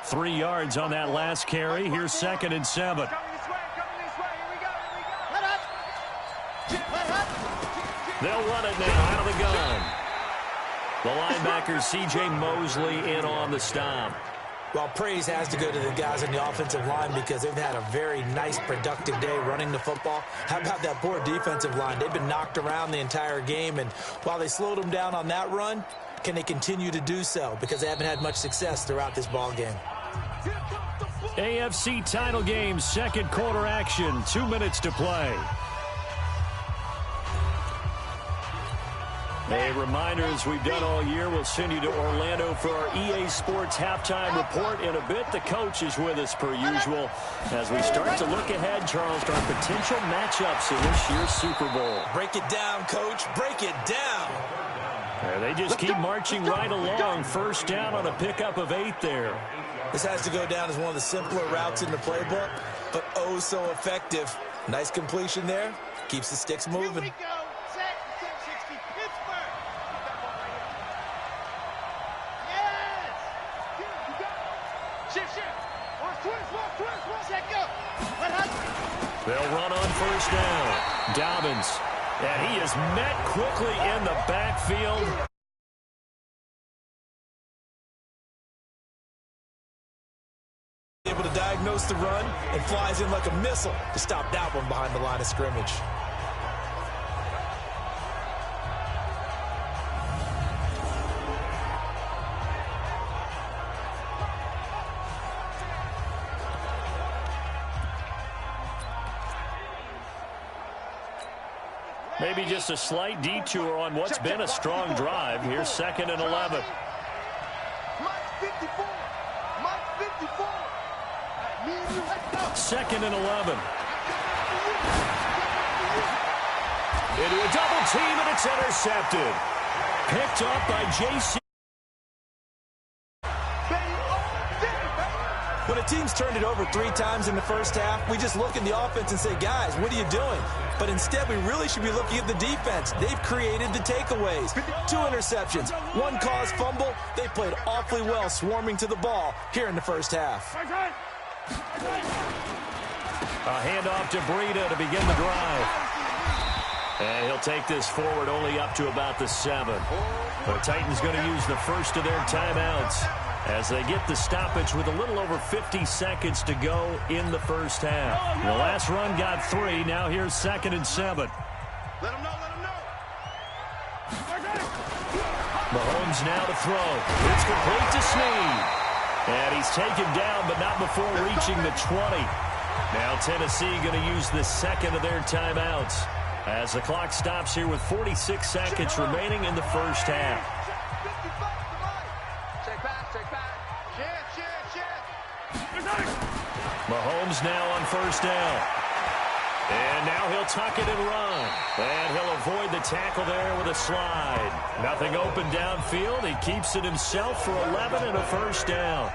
3 yards on that last carry. Here's 2nd and 7. They'll run it now out of the gun. The linebacker, C.J. Mosley, in on the stop. Well, praise has to go to the guys on the offensive line because they've had a very nice, productive day running the football. How about that poor defensive line? They've been knocked around the entire game, and while they slowed them down on that run, can they continue to do so? Because they haven't had much success throughout this ball game. AFC title game, second quarter action, 2 minutes to play. A reminder, as we've done all year, we'll send you to Orlando for our EA Sports halftime report in a bit. The coach is with us per usual as we start to look ahead, Charles, to our potential matchups in this year's Super Bowl. Break it down, Coach. Break it down. They just keep marching right along. First down on a pickup of 8 there. This has to go down as one of the simpler routes in the playbook, but oh so effective. Nice completion there. Keeps the sticks moving. They'll run on first down. Dobbins. And he is met quickly in the backfield. Able to diagnose the run and flies in like a missile to stop that one behind the line of scrimmage. Maybe just a slight detour on what's been a strong drive. Here's 2nd and 11. Second and 11. Into a double team, and it's intercepted. Picked up by J.C. When a team's turned it over 3 times in the first half, we just look at the offense and say, guys, what are you doing? But instead, we really should be looking at the defense. They've created the takeaways. 2 interceptions, 1 caused fumble. They played awfully well swarming to the ball here in the first half. A handoff to Breida to begin the drive. And he'll take this forward only up to about the 7. The Titans going to use the first of their timeouts as they get the stoppage with a little over 50 seconds to go in the first half. The last run got 3. Now here's 2nd and 7. Let him know. Mahomes now to throw. It's complete to Snead. And he's taken down, but not before reaching the 20. Now Tennessee going to use the second of their timeouts as the clock stops here with 46 seconds remaining in the first half. Mahomes now on first down. And now he'll tuck it and run. And he'll avoid the tackle there with a slide. Nothing open downfield. He keeps it himself for 11 and a first down.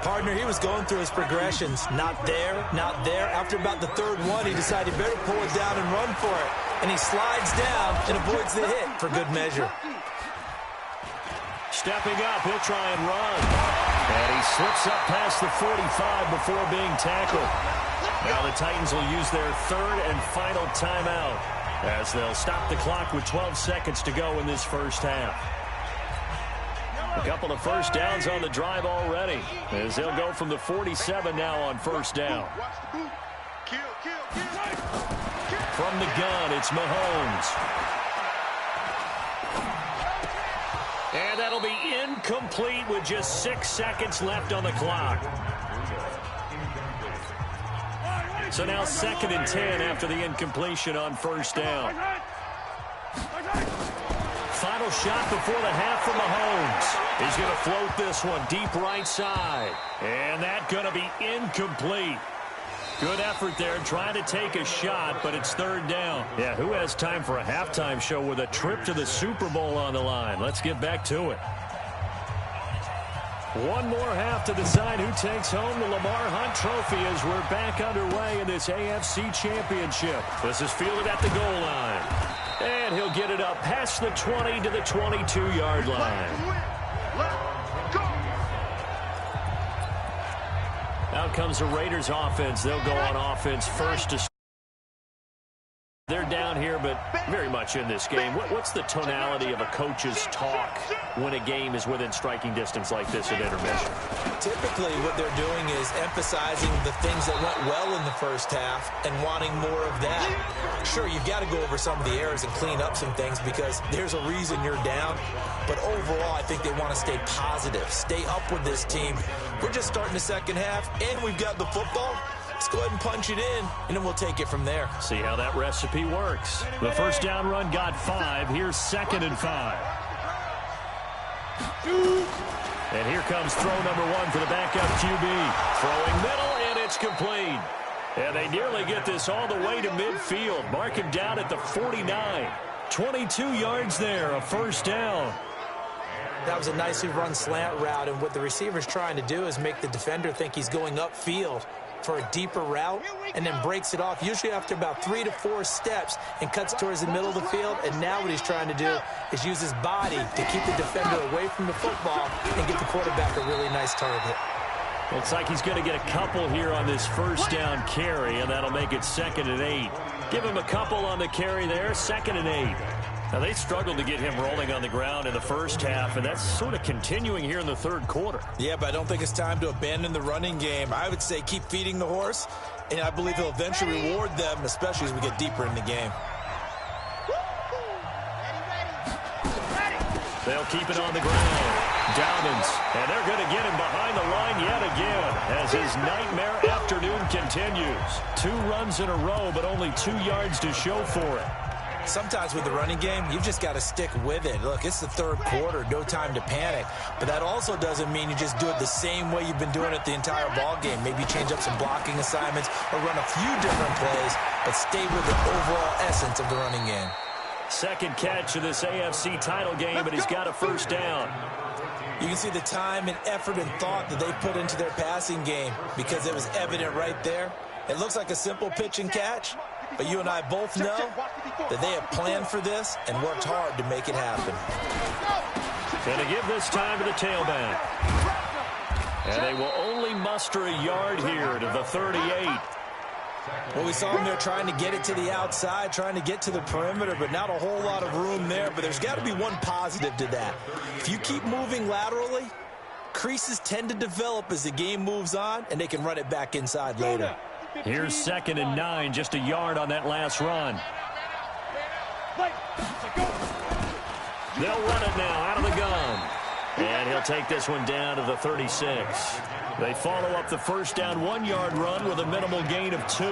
Partner, he was going through his progressions. Not there, not there. After about the 3rd one, he decided he better pull it down and run for it. And he slides down and avoids the hit for good measure. Stepping up, he'll try and run. And he slips up past the 45 before being tackled. Now the Titans will use their 3rd and final timeout as they'll stop the clock with 12 seconds to go in this first half. A couple of first downs on the drive already as they'll go from the 47 now on first down. From the gun, it's Mahomes. And that'll be incomplete with just 6 seconds left on the clock. So now 2nd and 10 after the incompletion on first down. Final shot before the half from Mahomes. He's going to float this one deep right side. And that's going to be incomplete. Good effort there trying to take a shot, but it's 3rd down. Yeah, who has time for a halftime show with a trip to the Super Bowl on the line? Let's get back to it. One more half to decide who takes home the Lamar Hunt Trophy as we're back underway in this AFC Championship. This is fielded at the goal line. And he'll get it up past the 20 to the 22-yard line. comes the Raiders offense. They'll go on offense first to they're down here, but very much in this game. What's the tonality of a coach's talk when a game is within striking distance like this at intermission? Typically, what they're doing is emphasizing the things that went well in the first half and wanting more of that. Sure, you've got to go over some of the errors and clean up some things because there's a reason you're down. But overall, I think they want to stay positive, stay up with this team. We're just starting the second half, and we've got the football. Let's go ahead and punch it in, and then we'll take it from there. See how that recipe works. The first down run got 5. Here's 2nd and 5. And here comes throw number 1 for the backup QB. Throwing middle, and it's complete. And they nearly get this all the way to midfield. Mark him down at the 49. 22 yards there, a first down. That was a nicely run slant route, and what the receiver's trying to do is make the defender think he's going upfield for a deeper route, and then breaks it off, usually after about 3 to 4 steps, and cuts towards the middle of the field. And now what he's trying to do is use his body to keep the defender away from the football and get the quarterback a really nice target. Looks like he's going to get a couple here on this first down carry, and that'll make it 2nd and 8. Give him a couple on the carry there, 2nd and 8. Now, they struggled to get him rolling on the ground in the first half, and that's sort of continuing here in the third quarter. Yeah, but I don't think it's time to abandon the running game. I would say keep feeding the horse, and I believe he'll eventually reward them, especially as we get deeper in the game. They'll keep it on the ground. Dobbins, and they're going to get him behind the line yet again as his nightmare afternoon continues. 2 runs in a row, but only 2 yards to show for it. Sometimes with the running game, you've just got to stick with it. Look, it's the third quarter, no time to panic. But that also doesn't mean you just do it the same way you've been doing it the entire ball game. Maybe change up some blocking assignments or run a few different plays, but stay with the overall essence of the running game. Second catch of this AFC title game, but he's got a first down. You can see the time and effort and thought that they put into their passing game because it was evident right there. It looks like a simple pitch and catch, but you and I both know that they have planned for this and worked hard to make it happen. Going to give this time to the tailback. And they will only muster a yard here to the 38. Well, we saw them there trying to get it to the outside, trying to get to the perimeter, but not a whole lot of room there. But there's got to be one positive to that. If you keep moving laterally, creases tend to develop as the game moves on, and they can run it back inside later. Here's 2nd and 9, just a yard on that last run. They'll run it now out of the gun. And he'll take this one down to the 36. They follow up the first down 1-yard run with a minimal gain of 2.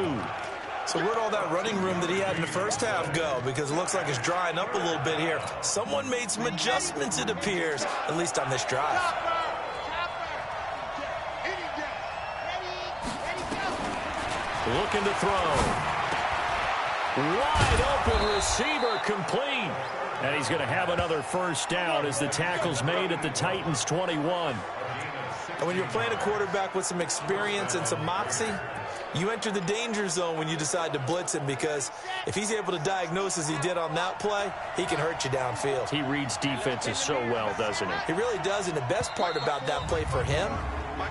So where'd all that running room that he had in the first half go? Because it looks like it's drying up a little bit here. Someone made some adjustments, it appears, at least on this drive. Looking to throw. Wide open receiver complete. And he's going to have another first down as the tackle's made at the Titans' 21. And when you're playing a quarterback with some experience and some moxie, you enter the danger zone when you decide to blitz him, because if he's able to diagnose as he did on that play, he can hurt you downfield. He reads defenses so well, doesn't he? He really does, and the best part about that play for him,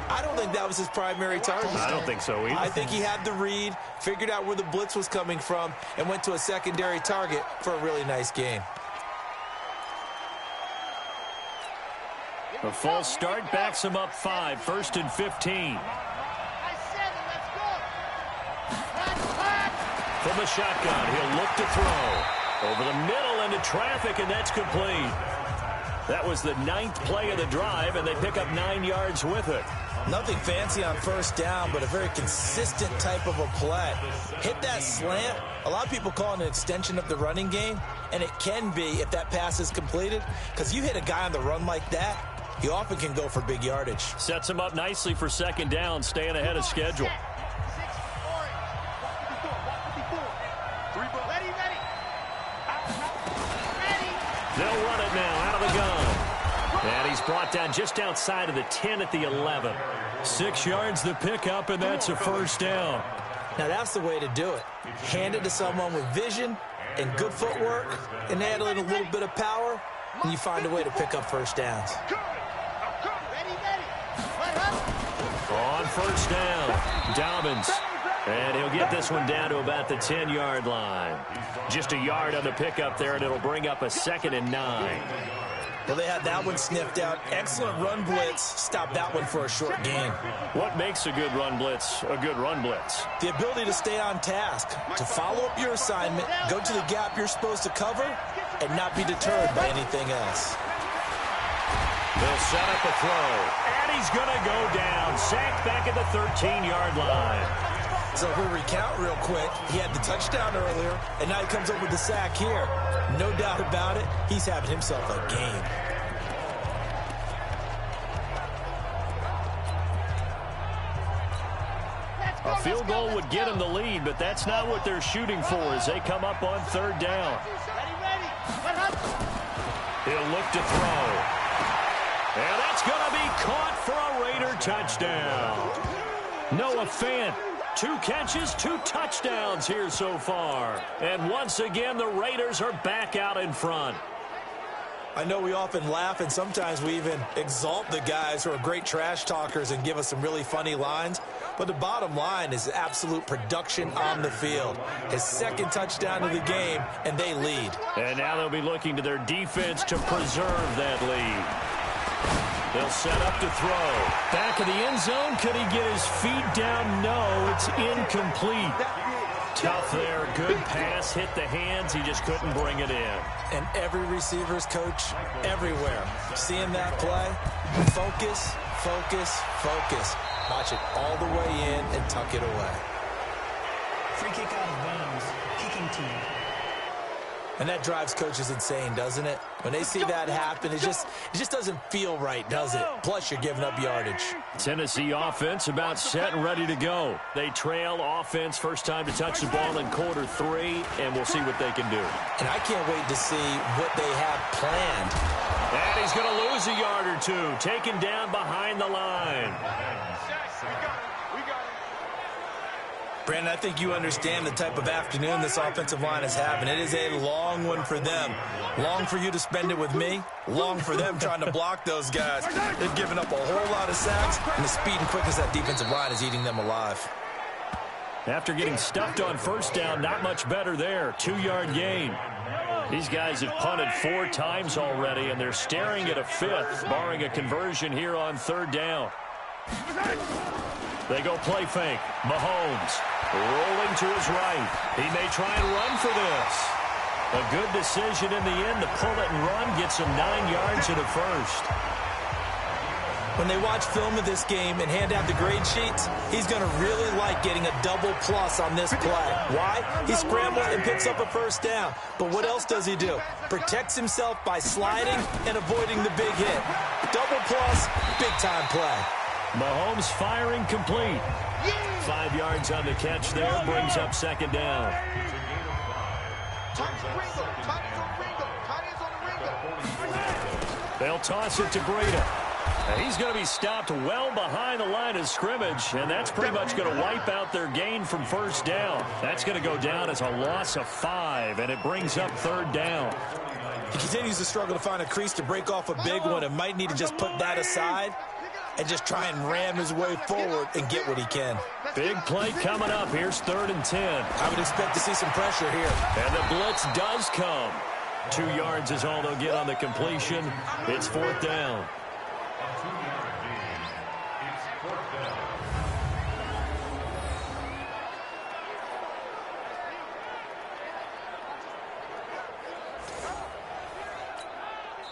I don't think that was his primary target. I don't think so either. I think he had the read, figured out where the blitz was coming from, and went to a secondary target for a really nice gain. A false start backs him up 5, 1st and 15. From the shotgun, he'll look to throw. Over the middle into traffic, and that's complete. That was the 9th play of the drive, and they pick up 9 yards with it. Nothing fancy on first down, but a very consistent type of a play. Hit that slant. A lot of people call it an extension of the running game, and it can be if that pass is completed, because you hit a guy on the run like that, he often can go for big yardage. Sets him up nicely for 2nd down, staying ahead of schedule. They'll run it now out of the gun. And he's brought down just outside of the 10 at the 11. 6 yards the pickup, and that's a first down. Now that's the way to do it. Hand it to someone with vision and good footwork, and add in a little bit of power, and you find a way to pick up first downs. On first down, Dobbins. And he'll get this one down to about the 10-yard line. Just a yard on the pickup there, and it'll bring up a 2nd and 9. Well, they had that one sniffed out. Excellent run blitz. Stop that one for a short gain. What makes a good run blitz a good run blitz? The ability to stay on task, to follow up your assignment, go to the gap you're supposed to cover, and not be deterred by anything else. They'll set up a throw, and he's going to go down. Sacked back at the 13-yard line. So if we recount real quick, he had the touchdown earlier, and now he comes up with the sack here. No doubt about it, he's having himself a game. A field goal would get him the lead, but that's not what they're shooting for as they come up on 3rd down. He'll look to throw. And that's going to be caught for a Raider touchdown. Noah Fant. 2 catches, 2 touchdowns here so far. And once again, the Raiders are back out in front. I know we often laugh, and sometimes we even exalt the guys who are great trash talkers and give us some really funny lines. But the bottom line is absolute production on the field. His 2nd touchdown of the game, and they lead. And now they'll be looking to their defense to preserve that lead. They'll set up to throw. Back of the end zone. Could he get his feet down? No, it's incomplete. Tough there. Good pass. Hit the hands. He just couldn't bring it in. And every receiver's coach everywhere. Seeing that play, focus, focus, focus. Watch it all the way in and tuck it away. Free kick out of bounds. Kicking team. And that drives coaches insane, doesn't it? When they see that happen, it just doesn't feel right, does it? Plus, you're giving up yardage. Tennessee offense about set and ready to go. They trail offense first time to touch the ball in quarter 3, and we'll see what they can do. And I can't wait to see what they have planned. And he's going to lose a yard or 2, taken down behind the line. Brandon, I think you understand the type of afternoon this offensive line is having. It is a long one for them. Long for you to spend it with me. Long for them trying to block those guys. They've given up a whole lot of sacks, and the speed and quickness of that defensive line is eating them alive. After getting stuffed on first down, not much better there. 2-yard gain. These guys have punted 4 times already, and they're staring at a 5th, barring a conversion here on 3rd down. They go play fake. Mahomes rolling to his right. He may try and run for this. A good decision in the end to pull it and run. Gets him 9 yards and a 1st. When they watch film of this game and hand out the grade sheets, he's going to really like getting a double plus on this play. Why? He scrambles and picks up a 1st down. But what else does he do? Protects himself by sliding and avoiding the big hit. Double plus, big-time play. Mahomes firing complete. 5 yards on the catch there. Brings up 2nd down. They'll toss it to Breida. He's going to be stopped well behind the line of scrimmage, and that's pretty much going to wipe out their gain from 1st down. That's going to go down as a loss of 5, and it brings up 3rd down. He continues to struggle to find a crease to break off a big one and might need to just put that aside and just try and ram his way forward and get what he can. Big play coming up. Here's 3rd and 10. I would expect to see some pressure here. And the blitz does come. 2 yards is all they'll get on the completion. It's 4th down.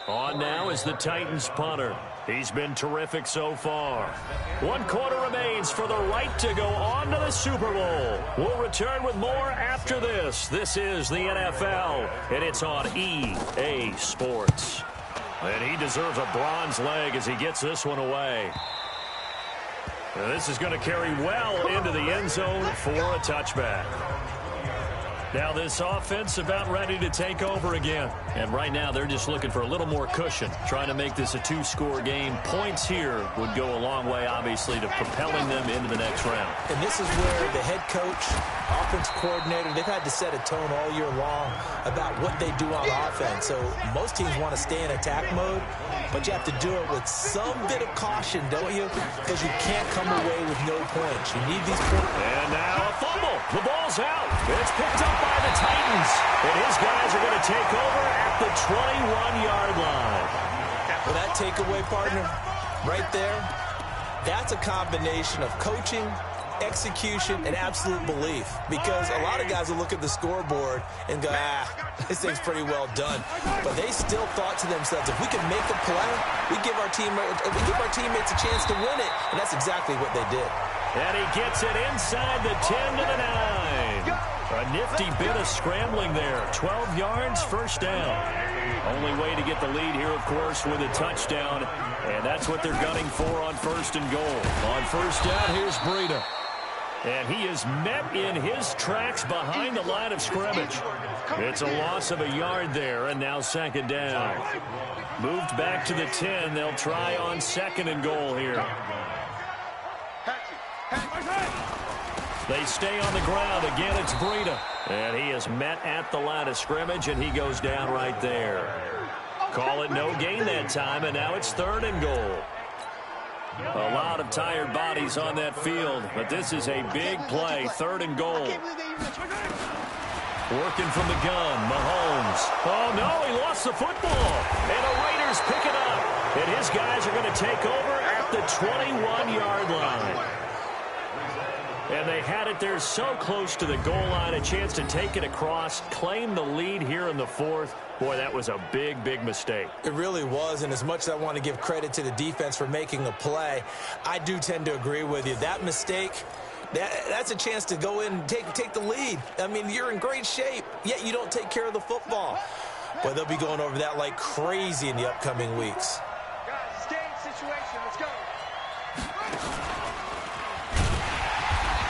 On now is the Titans punter. He's been terrific so far. 1 quarter remains for the right to go on to the Super Bowl. We'll return with more after this. This is the NFL, and it's on EA Sports. And he deserves a bronze leg as he gets this one away. And this is going to carry well into the end zone for a touchback. Now this offense about ready to take over again. And right now they're just looking for a little more cushion, trying to make this a 2-score game. Points here would go a long way, obviously, to propelling them into the next round. And this is where the head coach offense coordinator, they've had to set a tone all year long about what they do on offense. So most teams want to stay in attack mode, but you have to do it with some bit of caution, don't you? Because you can't come away with no points. You need these points. And now a fumble. The ball's out. It's picked up by the Titans. And his guys are going to take over at the 21-yard line. Well, that takeaway, partner, right there, that's a combination of coaching, execution, and absolute belief. Because a lot of guys will look at the scoreboard and go, this thing's pretty well done. But they still thought to themselves, if we can make a play, we give our teammates a chance to win it. And that's exactly what they did. And he gets it inside the 10 to the 9. A nifty bit of scrambling there. 12 yards, first down. Only way to get the lead here, of course, with a touchdown. And that's what they're gunning for on first and goal. On first down, here's Breida. And he is met in his tracks behind the line of scrimmage. It's a loss of a yard there, and now second down. Moved back to the 10. They'll try on second and goal here. They stay on the ground. Again, it's Breida. And he is met at the line of scrimmage, and he goes down right there. Call it no gain that time, and now it's third and goal. A lot of tired bodies on that field, but this is a big play. Third and goal. Working from the gun, Mahomes. Oh, no, he lost the football. And the Raiders pick it up. And his guys are going to take over at the 21-yard line. And they had it there so close to the goal line, a chance to take it across, claim the lead here in the fourth. Boy, that was a big, big mistake. It really was, and as much as I want to give credit to the defense for making a play, I do tend to agree with you. That mistake, that's a chance to go in and take the lead. I mean, you're in great shape, yet you don't take care of the football. But they'll be going over that like crazy in the upcoming weeks. Guys, game situation. Let's go.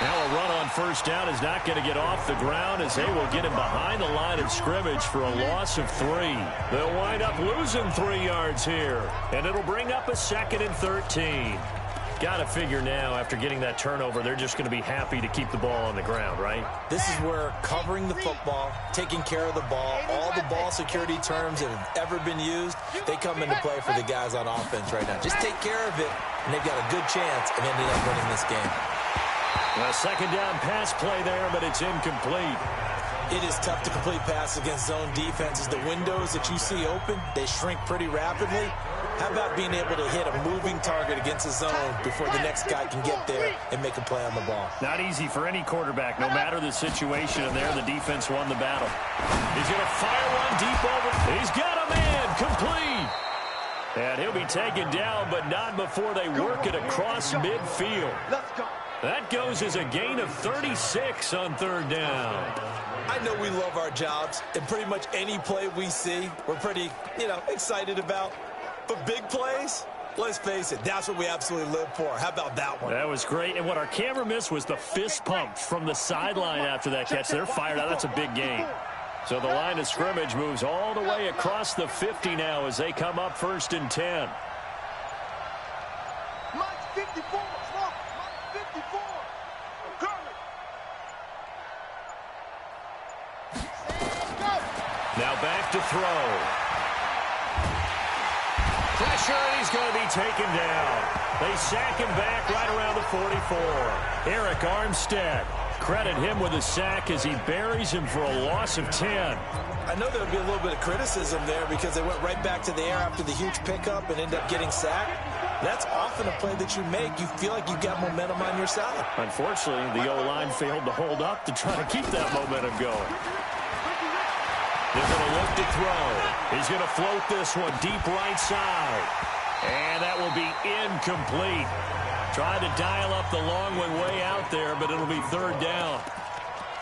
Now a run on first down is not going to get off the ground as they will get him behind the line of scrimmage for a loss of 3. They'll wind up losing 3 yards here, and it'll bring up a second and 13. Got to figure now, after getting that turnover, they're just going to be happy to keep the ball on the ground, right? This is where covering the football, taking care of the ball, all the ball security terms that have ever been used, they come into play for the guys on offense right now. Just take care of it, and they've got a good chance of ending up winning this game. A second down pass play there, but it's incomplete. It is tough to complete passes against zone defenses. The windows that you see open, they shrink pretty rapidly. How about being able to hit a moving target against a zone before the next guy can get there and make a play on the ball? Not easy for any quarterback, no matter the situation, and there the defense won the battle. He's going to fire one deep over. He's got a man, complete. And he'll be taken down, but not before they work it across midfield. Let's go. That goes as a gain of 36 on third down. I know we love our jobs, and pretty much any play we see, we're pretty, excited about. But big plays, let's face it, that's what we absolutely live for. How about that one? That was great, and what our camera missed was the fist pump from the sideline after that catch. They're fired out. That's a big gain. So the line of scrimmage moves all the way across the 50 now as they come up first and 10. Mike 54. Mike 54. Now back to throw. Pressure, and he's going to be taken down. They sack him back right around the 44. Eric Armstead. Credit him with a sack as he buries him for a loss of 10. I know there would be a little bit of criticism there because they went right back to the air after the huge pickup and ended up getting sacked. That's often a play that you make. You feel like you've got momentum on your side. Unfortunately, the O-line failed to hold up to try to keep that momentum going. They're going to look to throw. He's going to float this one deep right side. And that will be incomplete. Tried to dial up the long one way out there, but it'll be third down.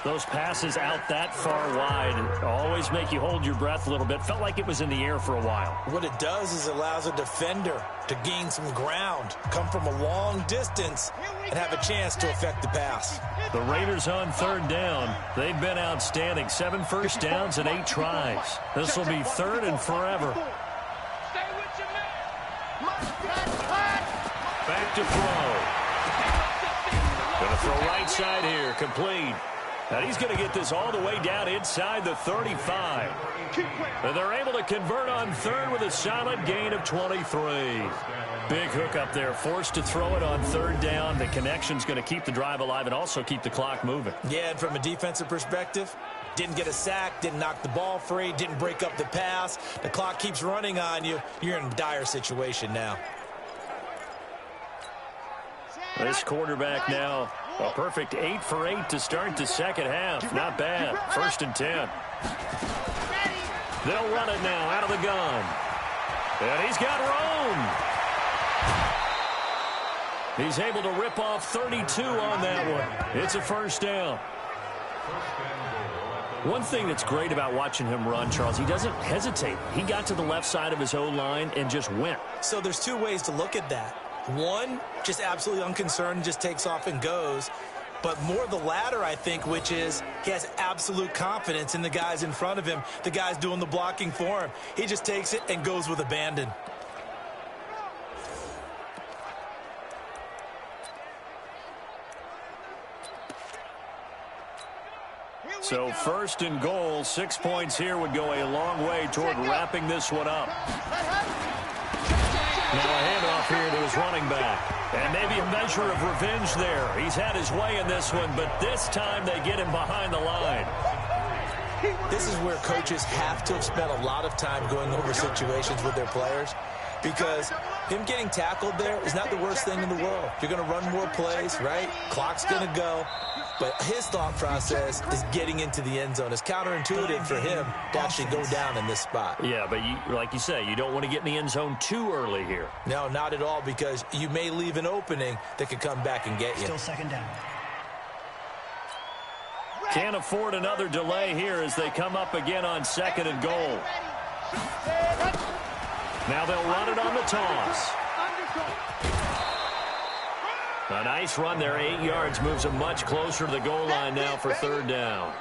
Those passes out that far wide always make you hold your breath a little bit. Felt like it was in the air for a while. What it does is it allows a defender to gain some ground, come from a long distance, and have a chance to affect the pass. The Raiders on third down. They've been outstanding. 7 first downs and 8 tries. This will be third and forever. Stay with your man. Back to throw. Going to throw right side here. Complete. And he's going to get this all the way down inside the 35. And they're able to convert on third with a solid gain of 23. Big hook up there, forced to throw it on third down. The connection's going to keep the drive alive and also keep the clock moving. Yeah, and from a defensive perspective, didn't get a sack, didn't knock the ball free, didn't break up the pass. The clock keeps running on you. You're in a dire situation now. This quarterback now, a perfect 8 for 8 to start the second half. Not bad. 1st and 10. They'll run it now out of the gun. And he's got room. He's able to rip off 32 on that one. It's a 1st down. One thing that's great about watching him run, Charles, he doesn't hesitate. He got to the left side of his O-line and just went. So there's 2 ways to look at that. One, just absolutely unconcerned, just takes off and goes. But more the latter, I think, which is he has absolute confidence in the guys in front of him, the guys doing the blocking for him. He just takes it and goes with abandon. So 1st and goal, 6 points here would go a long way toward wrapping this one up. Now a handoff here to his running back. And maybe a measure of revenge there. He's had his way in this one, but this time they get him behind the line. This is where coaches have to have spent a lot of time going over situations with their players, because him getting tackled there is not the worst thing in the world. You're going to run more plays, right? Clock's going to go. But his thought process is getting into the end zone. It's counterintuitive for him to actually go down in this spot. Yeah, but like you say, you don't want to get in the end zone too early here. No, not at all, because you may leave an opening that could come back and get you. Still 2nd down. Can't afford another delay here as they come up again on 2nd and goal. Now they'll run it on the toss. A nice run there, 8 yards, moves them much closer to the goal line now for 3rd down.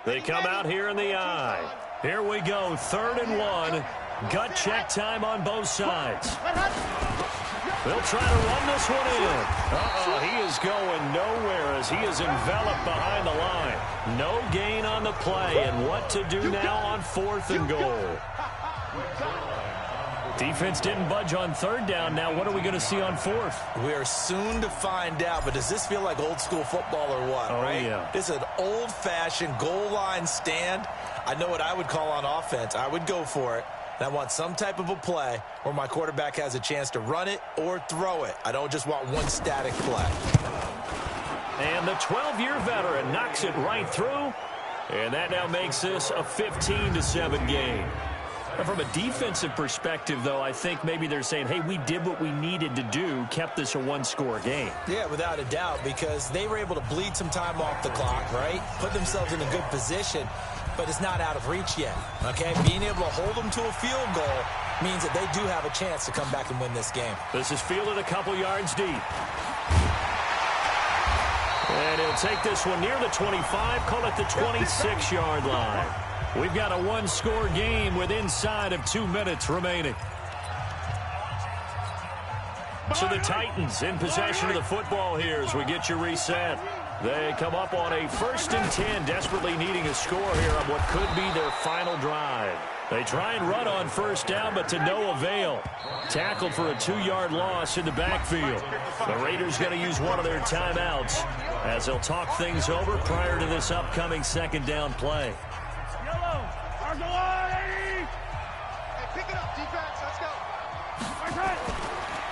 They come out here in the eye. Here we go, 3rd and 1. Gut check time on both sides. They'll try to run this one in. He is going nowhere as he is enveloped behind the line. No gain on the play, and what to do now on 4th and goal. Defense didn't budge on 3rd down. Now what are we going to see on 4th? We are soon to find out, but does this feel like old school football or what, right? Yeah. This is an old-fashioned goal line stand. I know what I would call on offense. I would go for it. And I want some type of a play where my quarterback has a chance to run it or throw it. I don't just want one static play. And the 12-year veteran knocks it right through. And that now makes this a 15-7 game. And from a defensive perspective, though, I think maybe they're saying, hey, we did what we needed to do, kept this a one-score game. Yeah, without a doubt, because they were able to bleed some time off the clock, right? Put themselves in a good position, but it's not out of reach yet, okay? Being able to hold them to a field goal means that they do have a chance to come back and win this game. This is fielded a couple yards deep. And he'll take this one near the 25, call it the 26-yard line. We've got a one-score game with inside of 2 minutes remaining. So the Titans in possession of the football here as we get you reset. They come up on a 1st and 10, desperately needing a score here on what could be their final drive. They try and run on 1st down, but to no avail. Tackled for a 2-yard loss in the backfield. The Raiders going to use one of their timeouts as they'll talk things over prior to this upcoming 2nd down play.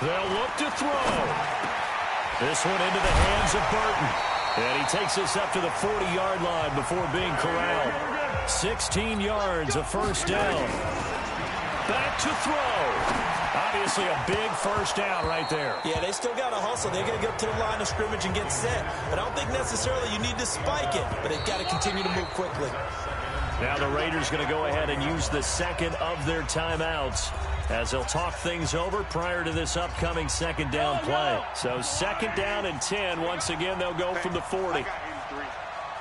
They'll look to throw. This one into the hands of Burton. And he takes us up to the 40-yard line before being corralled. 16 yards, a 1st down. Back to throw. Obviously a big 1st down right there. Yeah, they still got to hustle. They got to get up to the line of scrimmage and get set. But I don't think necessarily you need to spike it, but they've got to continue to move quickly. Now the Raiders going to go ahead and use the 2nd of their timeouts as they'll talk things over prior to this upcoming 2nd down play. So 2nd down and 10. Once again, they'll go from the 40.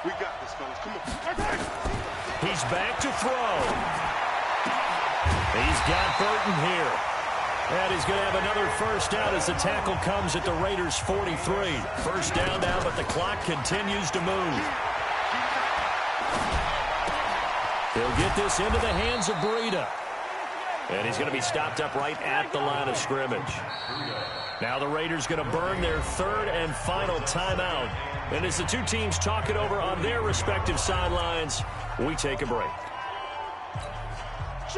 We got this, fellas. Come on. He's back to throw. He's got Burton here. And he's going to have another first down as the tackle comes at the Raiders' 43. First down now, but the clock continues to move. He'll get this into the hands of Breida. And he's going to be stopped up right at the line of scrimmage. Now the Raiders going to burn their third and final timeout. And as the two teams talk it over on their respective sidelines, we take a break.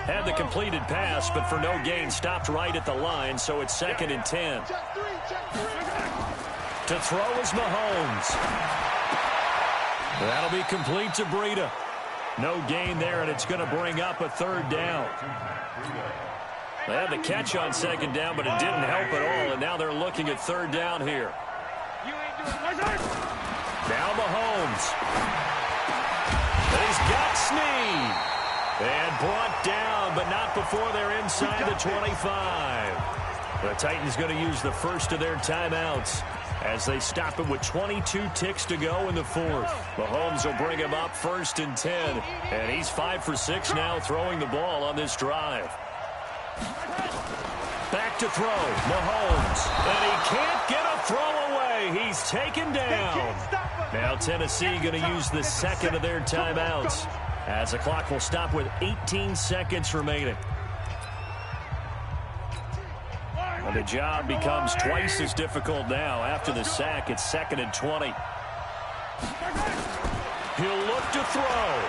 Had the completed pass, but for no gain, stopped right at the line, so it's 2nd and 10. To throw is Mahomes. That'll be complete to Breida. No gain there, and it's going to bring up a third down. They had the catch on 2nd down, but it didn't help at all, and now they're looking at 3rd down here. Now Mahomes. And he's got Snead. And brought down, but not before they're inside the 25. The Titans going to use the first of their timeouts as they stop him with 22 ticks to go in the 4th. Mahomes will bring him up 1st and 10. And he's 5 for 6 now throwing the ball on this drive. Back to throw. Mahomes. And he can't get a throw away. He's taken down. Now Tennessee going to use the 2nd of their timeouts, as the clock will stop with 18 seconds remaining. And the job becomes twice as difficult now. After the sack, it's 2nd and 20. He'll look to throw.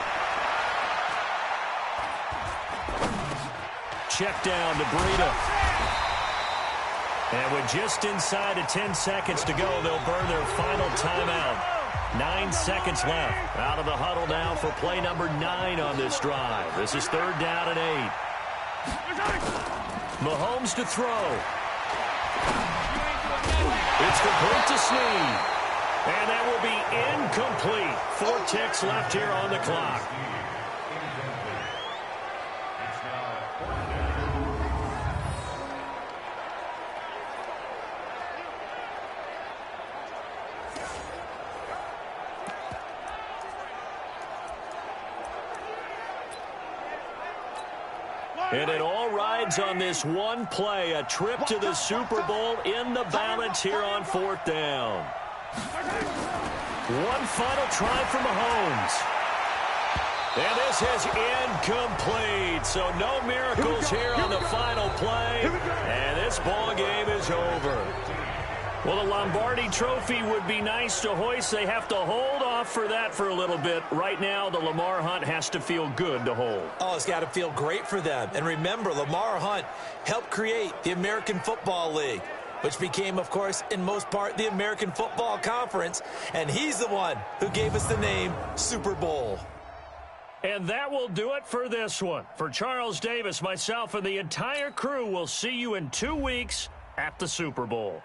Check down to Breida. And with just inside of 10 seconds to go, they'll burn their final timeout. 9 seconds left. Out of the huddle now for play number 9 on this drive. This is 3rd down and 8. Mahomes to throw. It's complete to Snead. And that will be incomplete. 4 ticks left here on the clock. And it all rides on this one play, a trip to the Super Bowl in the balance here on 4th down. One final try for Mahomes. And this is incomplete, so no miracles here on the final play. And this ball game is over. Well, the Lombardi Trophy would be nice to hoist. They have to hold off for that for a little bit. Right now, the Lamar Hunt has to feel good to hold. Oh, it's got to feel great for them. And remember, Lamar Hunt helped create the American Football League, which became, of course, in most part, the American Football Conference. And he's the one who gave us the name Super Bowl. And that will do it for this one. For Charles Davis, myself, and the entire crew, we'll see you in 2 weeks at the Super Bowl.